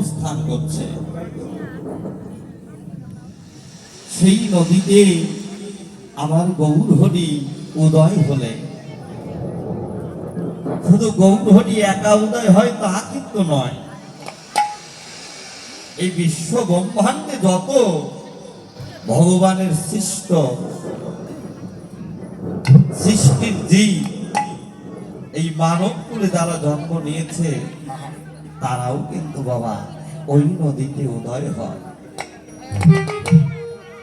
অবস্থান করছে। সেই নদীতে আমার গৌরহরি উদয় হলে, শুধু গৌরহরি একা উদয় হয় তা কিন্তু নয়, এই বিশ্ব ব্রহ্মাণ্ডে যত ভগবানের সৃষ্ট সৃষ্টির জীব এই মানব কুলে যারা জন্ম নিয়েছে তারাও কিন্তু বাবা ওই নদীতে উদয় হয়।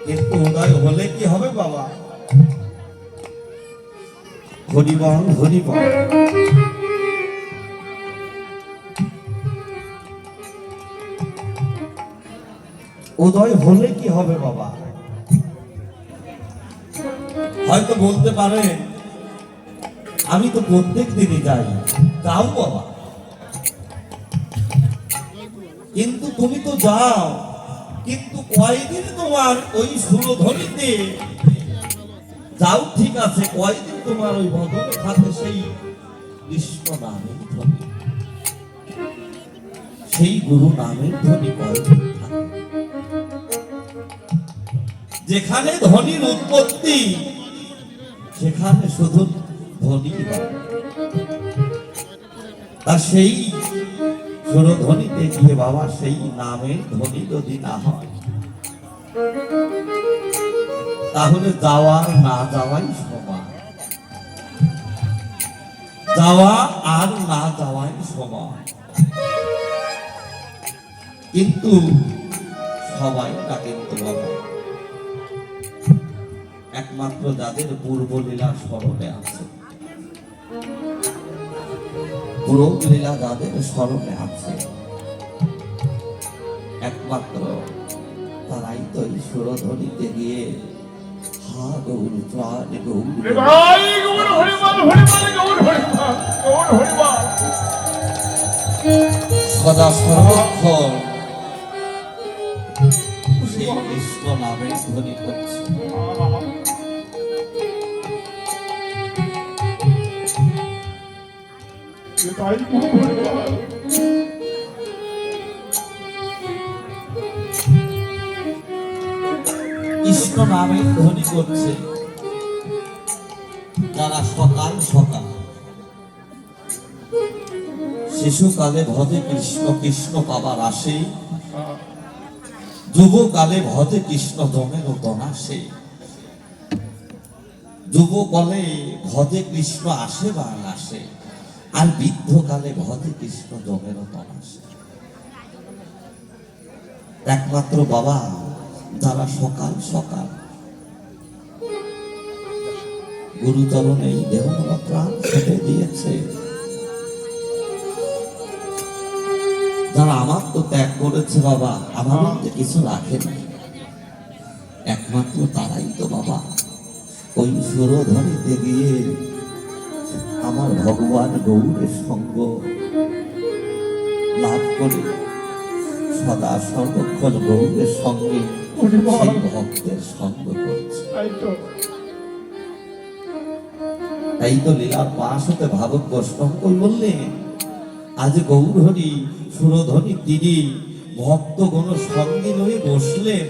কিন্তু উদয় হলে কি হবে বাবা? হরিবল হরিবল। উদয় হলে কি হবে বাবা? হয়তো বলতে পারে আমি তো প্রত্যেক দিনই যাই, যাও বাবা, কিন্তু তুমি তো যাও, কিন্তু কয়দিন তোমার ওই সুরধ্বনিতে যাও ঠিক আছে, কয়দিন তোমার ওই বদলে থাকে সেই কৃষ্ণ নামের ধ্বনি, সেই গুরু নামের ধ্বনি কয়দিন থাকে? যেখানে ধ্বনির উৎপত্তি সেখানে শুধু ধ্বনি হয়। তা সেই সুরধ্বনিতে গিয়ে বাবা সেই নামের ধ্বনি যদি না হয় তাহলে যাওয়া না যাওয়াই সমান, যাওয়া আর না যাওয়াই সমান। কিন্তু সবাই না কিন্তু বাবা, একমাত্র যাদের পূর্ব লীলা স্মরণে আছে, পূর্ব লীলা যাদের স্মরণে আছে, একমাত্র তারাই তো এই সুরধ্বনিতে গিয়ে হা গৌর প্রাণ গৌর সদা সর্বক্ষণ সেই কৃষ্ণ নামের ধ্বনি করছে। কৃষ্ণ নামের ধ্বনি করছে যারা সকাল সকাল, শিশুকালে ভজে কৃষ্ণ কৃষ্ণ পাবার আসে, যুবকালে ভজে কৃষ্ণ জমের তনাসে, যুবকালে ভজে কৃষ্ণ আসে বা আসে, আর বৃদ্ধকালে ভজে কৃষ্ণ জমের তনাসে। একমাত্র বাবা যারা সকাল সকাল গুরুচরণে দেহমনা প্রাণ ছেড়ে দিয়েছে, যারা আমার তো ত্যাগ করেছে বাবা, আমার মধ্যে কিছু রাখেনি, একমাত্র তারাই তো বাবা ওই সুরধ্বনিতে গিয়ে আমার ভগবান গৌরের সঙ্গ লাভ করে সদা সর্বক্ষণ গৌরের সঙ্গে সেই ভক্তের সঙ্গ করছে। তাই তো লীলার পাশ হতে ভাবক বৈষ্ণবকুল বললেন, আজ গৌরহরি সুরধ্বনি তিনি ভক্তগণ সঙ্গে লয়ে বসলেন,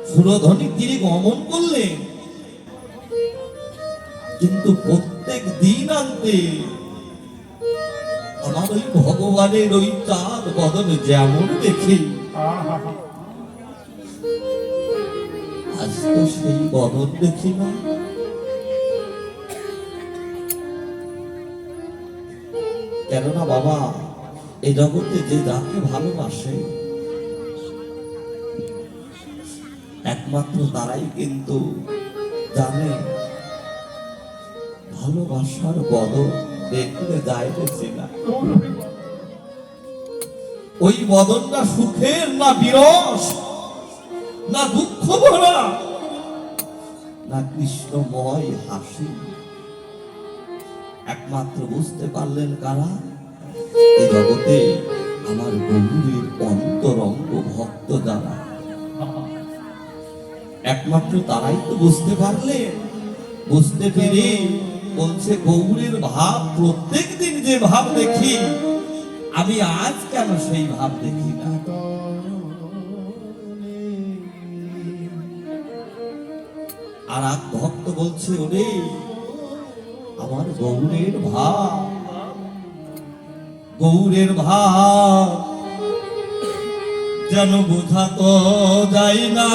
সুরধ্বনি তিনি গমন করলেন, কিন্তু প্রত্যেক দিন আনতে আমার ওই ভগবানের ওই চাঁদ বদন যেমন দেখি, আজ তো সেই বদন দেখি না। কেননা বাবা এই জগতে যে যাকে ভালোবাসে একমাত্র তারাই কিন্তু জানে ভালোবাসার বদন দেখলে যাইতেছি না, ওই বদনটা সুখের না বিরস না দুঃখ ভরা না কৃষ্ণময় হাসি, একমাত্র বুঝতে পারলেন কারা? এই জগতে আমার গৌরীর অন্তরঙ্গ ভক্ত যারা, একমাত্র তারাই তো বুঝতে পারলেন। বুঝতে পেরে বলছে গৌরীর ভাব প্রত্যেক দিন যে ভাব দেখি আমি আজ কেন সেই ভাব দেখি না? আর এক ভক্ত বলছে, ওরে আমার গৌরের ভাব যেন বোঝা তো যায় না।